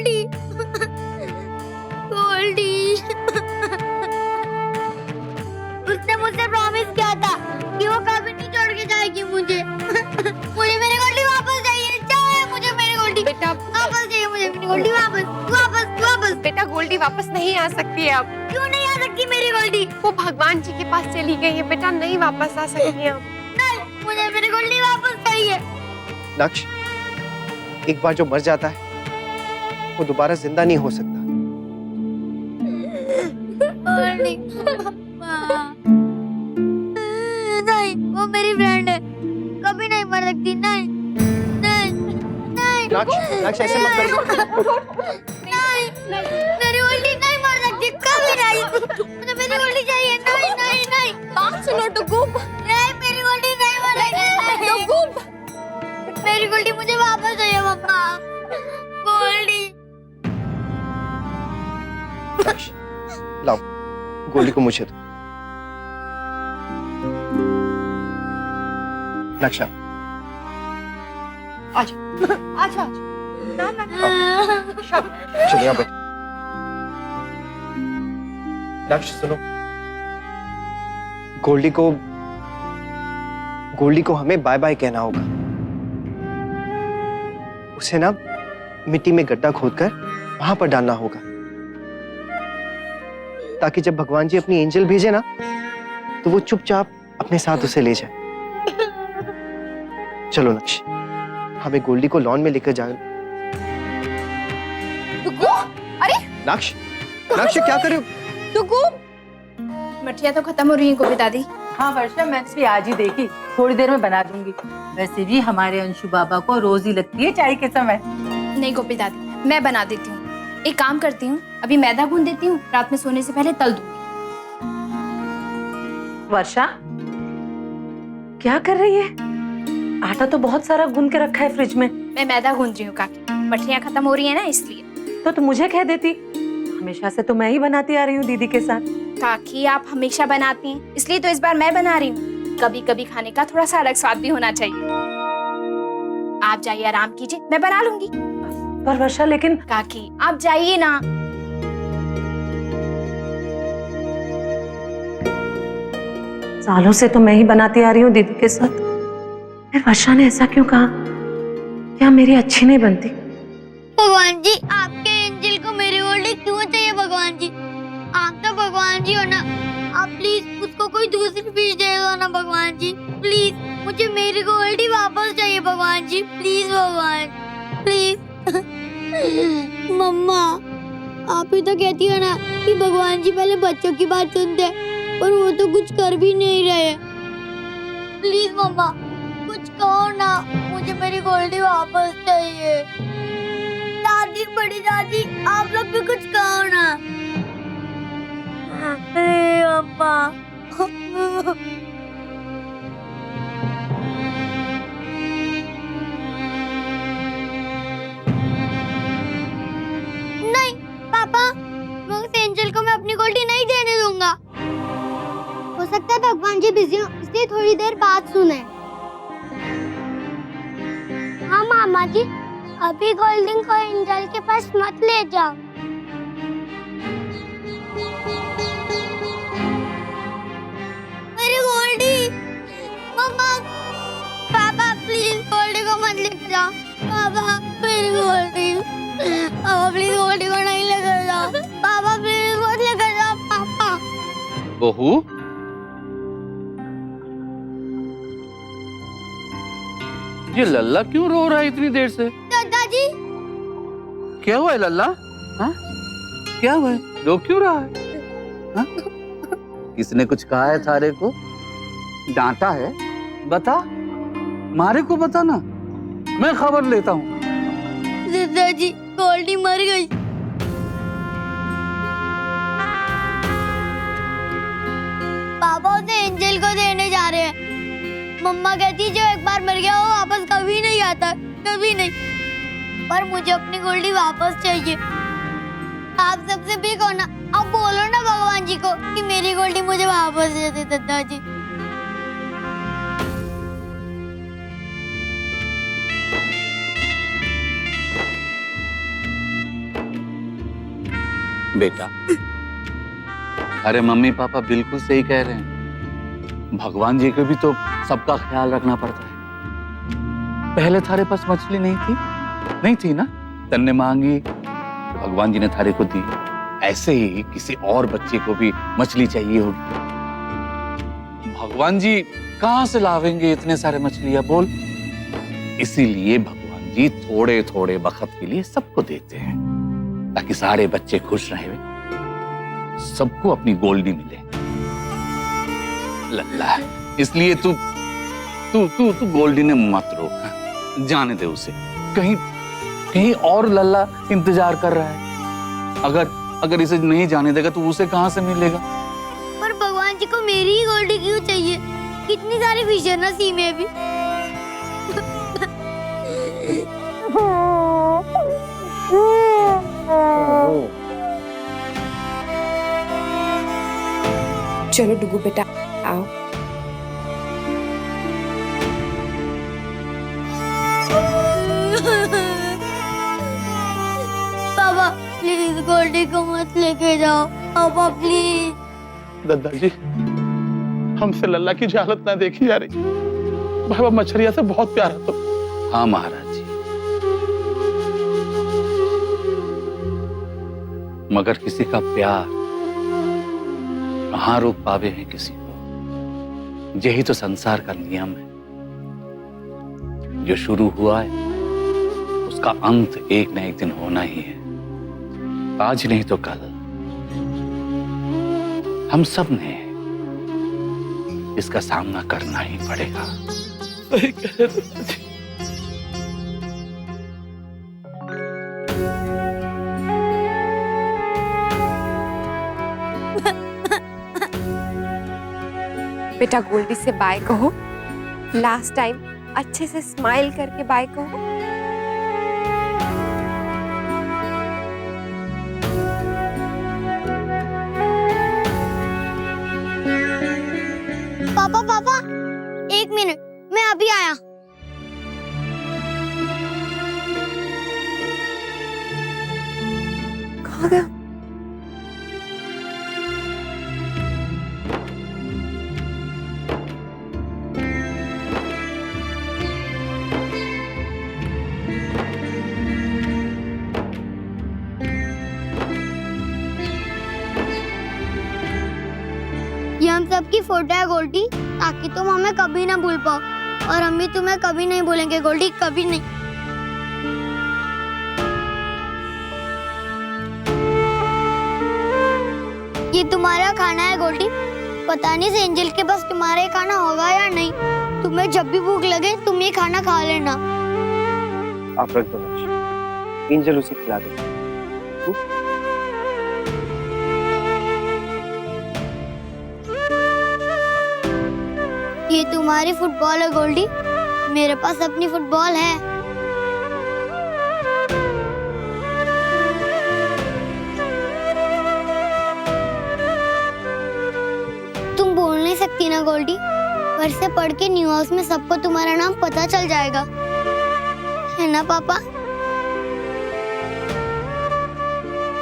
गोल्डी गोल्डी उसने मुझसे प्रॉमिस किया था कि वो कभी नहीं छोड़ के जाएगी मुझे। मुझे मेरी गोल्डी वापस चाहिए, चाहिए मुझे मेरी गोल्डी बेटा वापस चाहिए, मुझे मेरी गोल्डी वापस वापस वापस। बेटा गोल्डी वापस नहीं आ सकती है अब। क्यों नहीं आ सकती मेरी गोल्डी? वो भगवान जी के पास चली गई है बेटा, नहीं वापस आ सकती है अब। नहीं, मुझे मेरी गोल्डी वापस चाहिए। नक्श, एक बार जो मर जाता है वो दोबारा जिंदा नहीं हो सकता। नहीं, वो मेरी फ्रेंड है, कभी नहीं मर सकती। नहीं नहीं नहीं नक्श ऐसे मत करो। नहीं, मेरी गोल्डी नहीं मर सकती, कभी नहीं। मुझे मेरी गोल्डी चाहिए। नहीं नहीं नहीं, बात सुनो टुकुम। नहीं, मेरी गोल्डी नहीं मर सकती। टुकुम, मेरी गोल्डी मुझे वापस चाहिए मम्मा। गोल्डी नक्श, लाओ गोली को मुझे दो। नक्शा आजा आजा आजा। ना ना चलिए यहाँ बैठ। नक्श सुनो, गोल्डी को हमें बाय बाय कहना होगा। उसे ना मिट्टी में गड्ढा खोदकर वहां पर डालना होगा, ताकि जब भगवान जी अपनी एंजल भेजे ना तो वो चुपचाप अपने साथ उसे ले जाए। चलो नक्श, हमें गोल्डी को लॉन में लेकर जाए। अरे नक्श, नक्श क्या कर रहे हो? टुकुम, मठिया तो खत्म हो रही है गोपी दादी। हाँ वर्षा, मैंने भी आज ही देखी, थोड़ी देर में बना दूंगी। वैसे भी हमारे अंशु बाबा को रोज ही लगती है चाय के समय। नहीं गोपी दादी, मैं बना देती हूँ। एक काम करती हूँ, अभी मैदा गूंद देती हूँ, रात में सोने से पहले तल दूंगी। वर्षा क्या कर रही है? आटा तो बहुत सारा गूंद के रखा है फ्रिज में। मैं मैदा गूंद रही हूँ काकी, मठिया खत्म हो रही है ना इसलिए। तो मुझे कह देती, हमेशा से तो मैं ही बनाती आ रही हूँ दीदी के साथ। काकी आप हमेशा बनाती हैं, इसलिए तो इस बार मैं बना रही हूँ। कभी कभी खाने का थोड़ा सा अलग स्वाद भी होना चाहिए। आप जाइए आराम कीजिए, मैं बना लूंगी। पर वर्षा लेकिन काकी आप जाइए ना। सालों से तो मैं ही बनाती आ रही हूँ दीदी के साथ, फिर वर्षा ने ऐसा क्यों कहा? क्या मेरी अच्छी नहीं बनती? भगवान जी, आपके एंजल को मेरी गोल्डी क्यों चाहिए? भगवान जी, आप तो भगवान जी हो ना, आप प्लीज उसको कोई दूसरी फिश दे दो ना भगवान जी। प्लीज मुझे मेरी गोल्डी वापस चाहिए भगवान जी, प्लीज भगवान, प्लीज। मम्मा, आप ही तो कहती हो ना कि भगवान जी पहले बच्चों की बात सुनते, पर वो तो कुछ कर भी नहीं रहे। प्लीज मम्मा, कुछ कहो ना, मुझे मेरी गोल्डी वापस चाहिए। दादी, बड़ी दादी, आप लोग भी कुछ कहो ना। अरे अम्मा। नहीं पापा, मैं उस एंजल को मैं अपनी गोल्डी नहीं देने दूंगा। हो सकता है भगवान जी बिजी हो, इसलिए थोड़ी देर बाद सुने। हाँ मामा जी, अभी गोल्डन को एंजल के पास मत ले जाओ। मेरी गोल्डी, मम्मा, पापा प्लीज गोल्डी को मत लेकर जाओ। पापा मेरी गोल्डी, पापा प्लीज गोल्डी को नहीं लेकर जाओ। पापा प्लीज मत लेकर जाओ। पापा। बहू, ये लल्ला क्यों रो रहा है इतनी देर से? दादाजी, क्या हुआ है लल्ला? हाँ? क्या हुआ है? रो क्यों रहा है? हाँ? किसने कुछ कहा है थारे को? डांटा है? बता, मारे को बता ना, मैं खबर लेता हूँ। दादाजी, गोल्डी मर गई। पापा उसे एंजल को देने जा रहे हैं। मम्मा कहती जो एक बार मर गया वो वापस कभी नहीं आता, कभी नहीं। पर मुझे अपनी गोल्डी वापस चाहिए। आप सबसे भी कहो ना, आप बोलो ना भगवान जी को कि मेरी गोल्डी मुझे वापस दे दे दादाजी। बेटा, अरे मम्मी पापा बिल्कुल सही कह रहे हैं। भगवान जी को भी तो सबका ख्याल रखना पड़ता है। पहले थारे पास मछली नहीं थी ना, तन्ने मांगी तो भगवान जी ने थारे को दी। ऐसे ही किसी और बच्चे को भी मछली चाहिए होगी। भगवान जी कहां से लावेंगे इतने सारे मछलियां बोल? इसीलिए भगवान जी थोड़े थोड़े वक्त के लिए सबको देते हैं, ताकि सारे बच्चे खुश रहे, सबको अपनी गोल्डी मिले। लल्ला, इसलिए तू तू तू तू गोल्डी ने मत रोक, जाने दे उसे। कहीं और लल्ला इंतजार कर रहा है। अगर इसे नहीं जाने देगा तो उसे कहां से मिलेगा? पर भगवान जी को मेरी ही गोल्डी क्यों चाहिए? कितनी सारी फिश है ना सी में भी। चलो डुगू बेटा आओ। पापा प्लीज गोल्डी को मत लेके जाओ, पापा प्लीज। दादाजी, हमसे लल्ला की हालत ना देखी जा रही। बाबा मछरिया से बहुत प्यार है तो। हाँ महाराज जी, मगर किसी का प्यार कहाँ रोक पावे हैं किसी को? यही तो संसार का नियम है। जो शुरू हुआ है उसका अंत एक न एक दिन होना ही है। आज नहीं तो कल हम सब ने इसका सामना करना ही पड़ेगा। सही कह रहे दादाजी। बेटा गोल्डी से बाय कहो। लास्ट टाइम अच्छे से स्माइल करके बाय कहो। पापा एक मिनट, मैं अभी आया। कहाँ गया? ये हम सबकी फोटो है गोल्डी, ताकि तुम हमें कभी ना भूल पाओ, और हम भी तुम्हें कभी नहीं भूलेंगे गोल्डी, कभी नहीं। ये तुम्हारा खाना है गोल्डी। पता नहीं एंजल के पास तुम्हारे खाना होगा या नहीं। तुम्हें जब भी भूख लगे तुम ये खाना खा लेना। आप रख दो लक्ष्य, एंजल उसे खिला देगा। ये तुम्हारी फुटबॉल है गोल्डी, मेरे पास अपनी फुटबॉल है। तुम बोल नहीं सकती ना गोल्डी, पर से पढ़ के न्यू हाउस में सबको तुम्हारा नाम पता चल जाएगा, है ना पापा?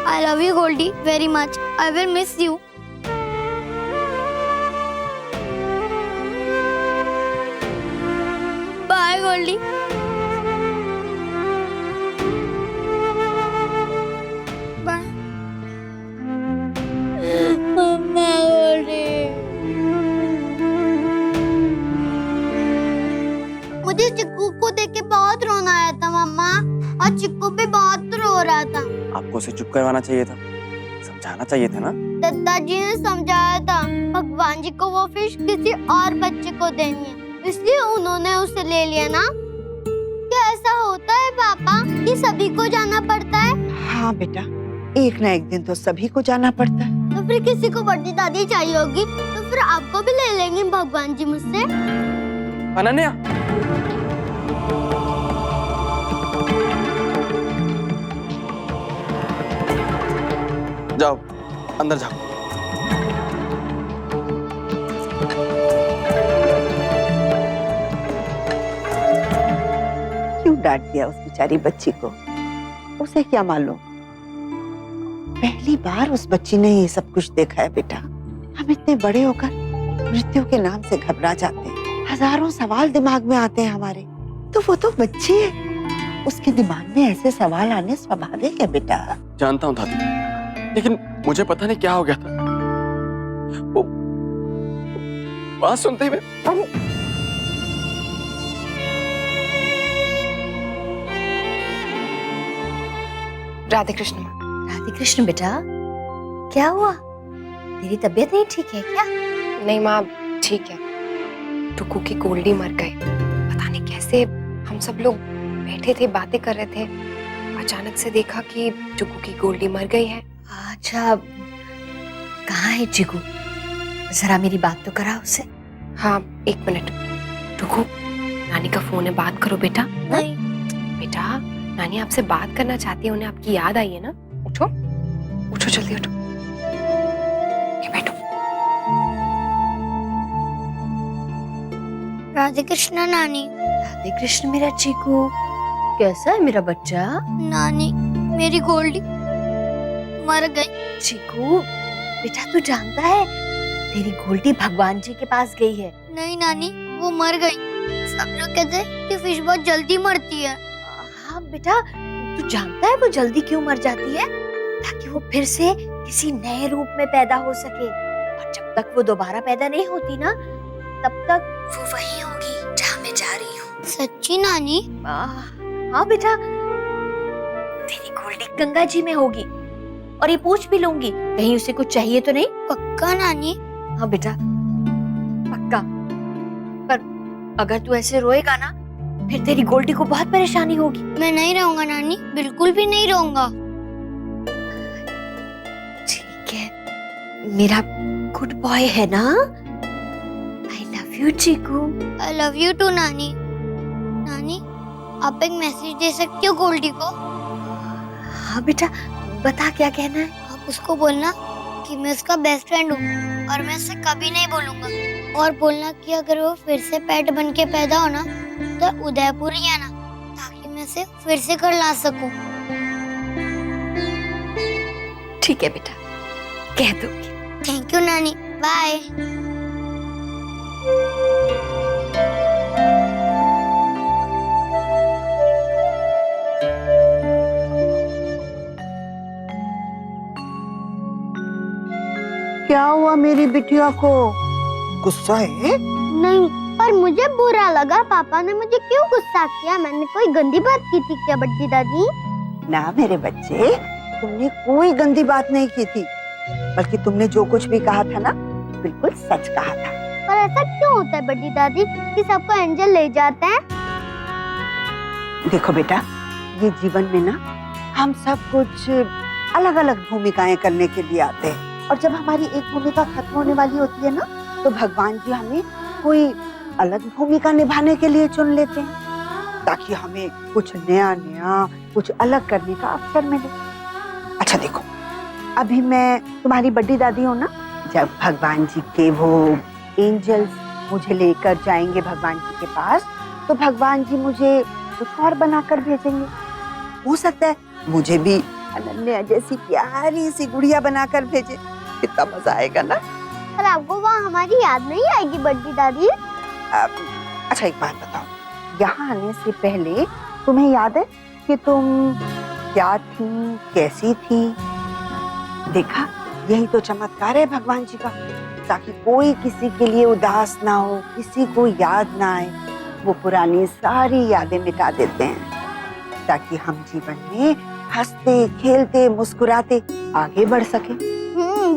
I love you Goldy very much. I will miss you. Bye Goldy. Bye. मम्मा गोल्डी। मुझे चिक्कू को देख के बहुत रोना आया था मम्मा, और चिक्कू भी बहुत रो रहा था। आपको उसे चुप करवाना चाहिए था, समझाना चाहिए था ना। दादाजी ने समझाया था भगवान जी को वो फिश किसी और बच्चे को देनी है, इसलिए उन्होंने उसे ले लिया ना। क्या ऐसा होता है पापा कि सभी को जाना पड़ता है? हाँ बेटा, एक ना एक दिन तो सभी को जाना पड़ता है। तो फिर किसी को बड़ी दादी चाहिए होगी, तो फिर आपको भी ले लेंगे भगवान जी मुझसे। अनन्या, जाओ अंदर जाओ। क्यों डांट दिया उस बेचारी बच्ची को? उसे क्या मालूम पहली बार उस बच्ची ने ये सब कुछ देखा है बेटा। हम इतने बड़े होकर मृत्यु के नाम से घबरा जाते हैं, हजारों सवाल दिमाग में आते हैं हमारे, तो वो तो बच्ची है, उसके दिमाग में ऐसे सवाल आने स्वाभाविक है बेटा। जानता हूँ दादी, लेकिन मुझे पता नहीं क्या हो गया था। वो बात सुनते ही मैं राधे कृष्ण माँ। राधे कृष्ण बेटा, क्या हुआ? तेरी तबीयत नहीं ठीक है क्या? नहीं माँ, ठीक है। टुकू की गोल्डी मर गए। पता नहीं कैसे हम सब लोग बैठे थे, बातें कर रहे थे, अचानक से देखा कि टुकू की गोल्डी मर गई है। अच्छा, कहाँ है चिकू? जरा मेरी बात तो करा उससे। हाँ, 1 मिनट। टुकू, नानी का फोन है, बात करो बेटा। नहीं। बेटा, नानी आपसे बात करना चाहती है, उन्हें आपकी याद आई है ना? उठो, उठो, जल्दी उठो। ये बैठो। राधे कृष्ण नानी। राधे कृष्ण मेरा चिकू, कैसा है मेरा बच्चा? नानी, मेरी गोल्डी मर गई। चिकू बेटा, तू जानता है तेरी गोल्डी भगवान जी के पास गई है। नहीं नानी, वो मर गई। सब लोग कहते हैं कि फिश बहुत जल्दी मरती है। हाँ बेटा, तू जानता है वो जल्दी क्यों मर जाती है? ताकि वो फिर से किसी नए रूप में पैदा हो सके, और जब तक वो दोबारा पैदा नहीं होती ना, तब तक वो वही होगी जहाँ मैं जा रही हूँ। सच्ची नानी? हाँ बेटा, तेरी गोल्डी गंगा जी में होगी, और ये पूछ भी लूंगी कहीं उसे कुछ चाहिए तो नहीं। पक्का नानी? हाँ बेटा, पक्का। पर अगर तू ऐसे रोएगा ना, फिर तेरी गोल्डी को बहुत परेशानी होगी। मैं नहीं रहूंगा नानी, बिल्कुल भी नहीं रहूंगा। ठीक है, मेरा गुड बॉय है ना? I love you Chiku. I love you too नानी। नानी, आप एक मैसेज दे सकती हो गोल्डी को? हाँ बेटा, बता क्या कहना है। आप उसको बोलना कि मैं उसका बेस्ट फ्रेंड हूँ और मैं उससे कभी नहीं बोलूंगा, और बोलना कि अगर वो फिर से पेट बन के पैदा हो ना, तो उदयपुर ही आना, ताकि मैं उसे फिर से घर ला सकूं। ठीक है बेटा, कह दूंगी। थैंक यू नानी, बाय। क्या हुआ मेरी बिटिया को? गुस्सा है? नहीं, पर मुझे बुरा लगा। पापा ने मुझे क्यों गुस्सा किया? मैंने कोई गंदी बात की थी क्या बड्डी दादी? ना मेरे बच्चे, तुमने कोई गंदी बात नहीं की थी, बल्कि तुमने जो कुछ भी कहा था ना, बिल्कुल सच कहा था। पर ऐसा क्यों होता है बड्डी दादी कि सबको एंजल ले जाते हैं? देखो बेटा, ये जीवन में ना हम सब कुछ अलग अलग भूमिकाएं करने के लिए आते हैं, और जब हमारी एक भूमिका खत्म होने वाली होती है ना, तो भगवान जी हमें कोई अलग भूमिका निभाने के लिए चुन लेते हैं, ताकि हमें कुछ नया नया, कुछ अलग करने का अवसर मिले। अच्छा देखो, अभी मैं तुम्हारी बड़ी दादी हूँ ना, जब भगवान जी के वो एंजल्स मुझे लेकर जाएंगे भगवान जी के पास, तो भगवान जी मुझे कुछ और बनाकर भेजेंगे। हो सकता है मुझे भी अनन्या जैसी प्यारी सी गुड़िया बनाकर भेजे। कितना मजा आएगा ना। पर आपको वहाँ हमारी याद नहीं आएगी बड्डी दादी? अच्छा एक बात बताओ, यहाँ आने से पहले तुम्हें याद है कि तुम क्या थी, कैसी थी? देखा, यही तो चमत्कार है भगवान जी का, ताकि कोई किसी के लिए उदास ना हो, किसी को याद ना आए। वो पुरानी सारी यादें मिटा देते हैं, ताकि हम जीवन में हंसते खेलते मुस्कुराते आगे बढ़ सके।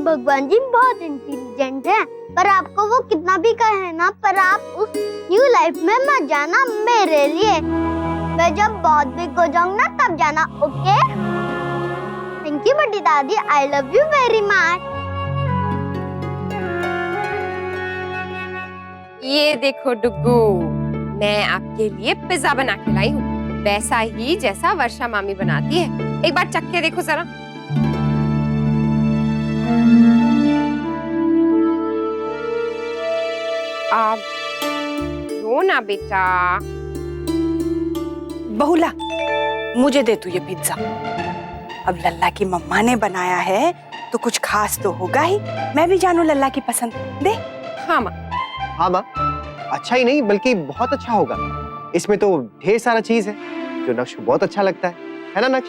भगवान जी बहुत इंटेलिजेंट है, पर आपको वो कितना भी कहे ना, पर आप उस न्यू लाइफ में मत जाना मेरे लिए। मैं जब बहुत बिग हो जाऊंगा ना, तब जाना, ओके? थैंक यू बड्डी दादी, आई लव यू वेरी मच। ये देखो डुग्गू, मैं आपके लिए पिज्जा बना के लाई हूँ, वैसा ही जैसा वर्षा मामी बनाती है। एक बार चख के देखो जरा। आप रो ना बेटा। बहुला, मुझे दे तू ये पिज्जा। अब लल्ला की मम्मा ने बनाया है तो कुछ खास तो होगा ही। मैं भी जानू लल्ला की पसंद। दे। हाँ माँ। हाँ माँ, अच्छा ही नहीं बल्कि बहुत अच्छा होगा। इसमें तो ढेर सारा चीज है जो नक्श को बहुत अच्छा लगता है ना नक्श?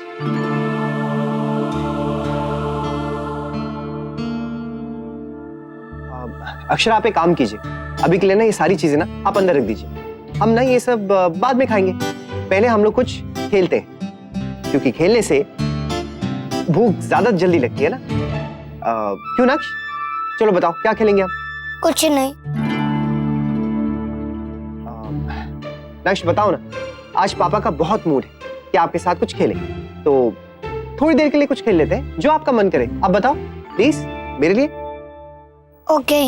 अक्षरा आप एक काम कीजिए, अभी के लिए ना ये सारी चीजें ना आप अंदर रख दीजिए। हम ना ये सब बाद में खाएंगे। पहले हम लोग कुछ खेलते हैं, क्योंकि खेलने से भूख ज्यादा जल्दी लगती है ना। क्यों नक्श? चलो बताओ क्या खेलेंगे हम? कुछ नहीं। नक्श बताओ ना, आज पापा का बहुत मूड है कि आपके साथ कुछ खेलें, तो थोड़ी देर के लिए कुछ खेल लेते हैं, जो आपका मन करे। आप बताओ प्लीज मेरे लिए। ओके।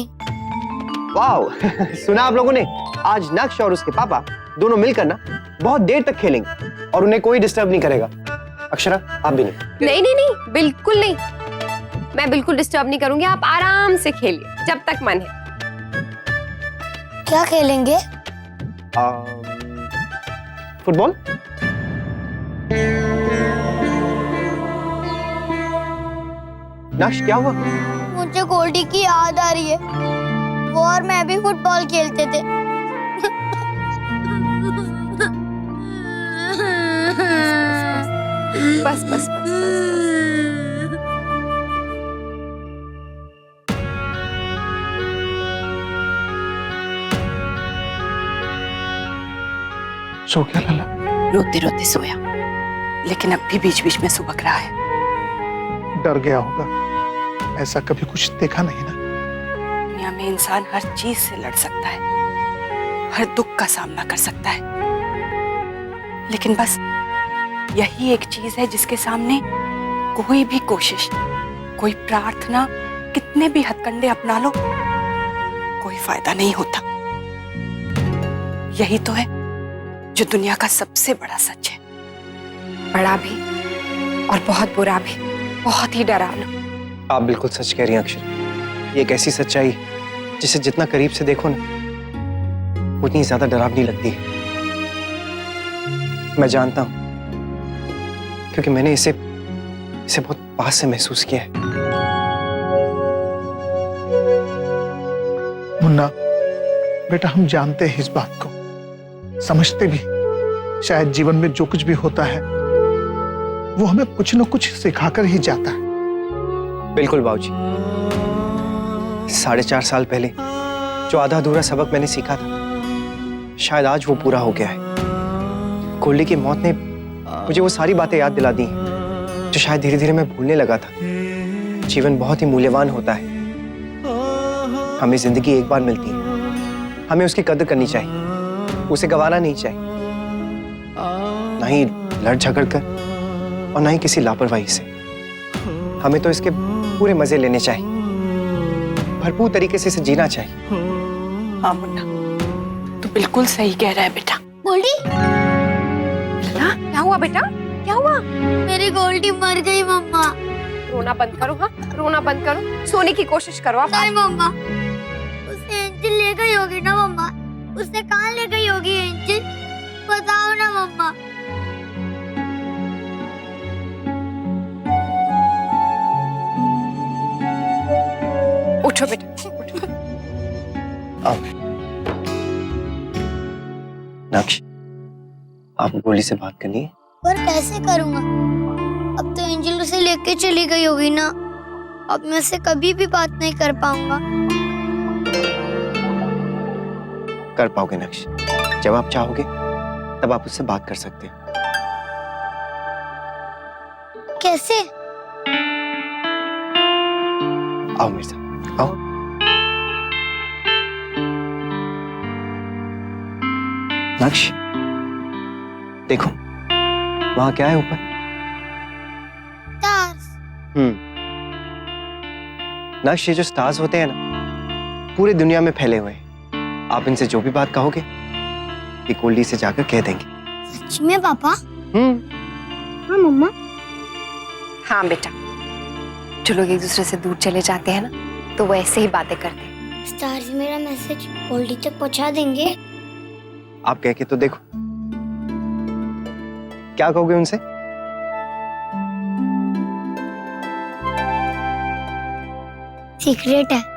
वाओ सुना आप लोगों ने, आज नक्श और उसके पापा दोनों मिलकर ना बहुत देर तक खेलेंगे और उन्हें कोई डिस्टर्ब नहीं करेगा। अक्षरा आप भी नहीं। नहीं नहीं नहीं, बिल्कुल नहीं। मैं बिल्कुल डिस्टर्ब नहीं करूंगी, आप आराम से खेलिए जब तक मन है। क्या खेलेंगे? फुटबॉल। नक्श क्या हुआ? मुझे गोल्डी की याद आ रही है, वो और मैं भी फुटबॉल खेलते थे। बस बस बस, बस, सो क्या लल्ला? रोते रोते सोया, लेकिन अब भी बीच बीच में सुबक रहा है। डर गया होगा, ऐसा कभी कुछ देखा नहीं ना। दुनिया में इंसान हर चीज से लड़ सकता है, हर दुख का सामना कर सकता है, लेकिन बस यही एक चीज है जिसके सामने कोई भी कोशिश, कोई प्रार्थना, कितने भी हथकंडे अपना लो, कोई फायदा नहीं होता। यही तो है जो दुनिया का सबसे बड़ा सच है। बड़ा भी और बहुत बुरा भी, बहुत ही डरावना। आप बिल्कुल सच कह रही हैं अक्षर। ये एक ऐसी सच्चाई जिसे जितना करीब से देखो ना उतनी ज्यादा डरावनी लगती है। मैं जानता हूं क्योंकि मैंने इसे बहुत पास से महसूस किया है। मुन्ना बेटा, हम जानते हैं इस बात को, समझते भी। शायद जीवन में जो कुछ भी होता है वो हमें कुछ न कुछ सिखाकर ही जाता है। बिल्कुल बाबूजी। 4.5 साल पहले जो आधा अधूरा सबक मैंने सीखा था, शायद आज वो पूरा हो गया है। गोल्डी की मौत ने मुझे वो सारी बातें याद दिला दी जो शायद धीरे धीरे मैं भूलने लगा था। जीवन बहुत ही मूल्यवान होता है, हमें जिंदगी एक बार मिलती है, हमें उसकी कदर करनी चाहिए, उसे गंवाना नहीं चाहिए, ना ही लड़ झगड़ कर और ना ही किसी लापरवाही से। हमें तो इसके पूरे मजे लेने चाहिए, भरपूर तरीके से इसे जीना चाहिए। हाँ मुन्ना, तू बिल्कुल सही कह रहा है बेटा। गोल्डी, क्या हुआ बेटा? क्या हुआ? मेरी गोल्डी मर गई मम्मा। रोना बंद करो, हाँ रोना बंद करो, सोने की कोशिश करो आप। नहीं मम्मा, उसे एंजल ले गई होगी ना मम्मा। उसने कहाँ ले गई होगी एंजल? बताओ ना मम्मा। उठो बेटा, उठो। नक्श, आप गोली से बात करनी है? पर कैसे करूँगा? अब तो एंजल उसे लेके चली गई होगी ना, अब मैं उससे कभी भी बात नहीं कर पाऊंगा। कर पाओगे नक्श, जब आप चाहोगे तब आप उससे बात कर सकते हो। कैसे? आओ मेरे साथ, आओ। नक्श देखो, वहां क्या है ऊपर? स्टार्स। नक्श, ये जो स्टार्स होते हैं ना, पूरी दुनिया में फैले हुए हैं। आप इनसे जो भी बात कहोगे ये गोल्डी से जाकर कह देंगे। सच में पापा? हाँ मम्मा। हाँ बेटा, जो लोग एक दूसरे से दूर चले जाते हैं ना, तो वो ऐसे ही बातें करते हैं। स्टार्स मेरा मैसेज गोल्डी तक पहुंचा देंगे? आप कह के तो देखो, क्या कहोगे उनसे? सीक्रेट है।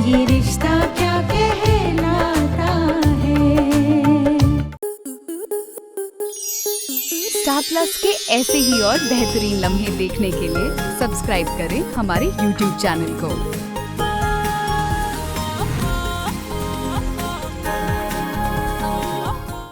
ये रिश्ता क्या कहलाता है। स्टार प्लस के ऐसे ही और बेहतरीन लम्हे देखने के लिए सब्सक्राइब करें हमारे YouTube चैनल को।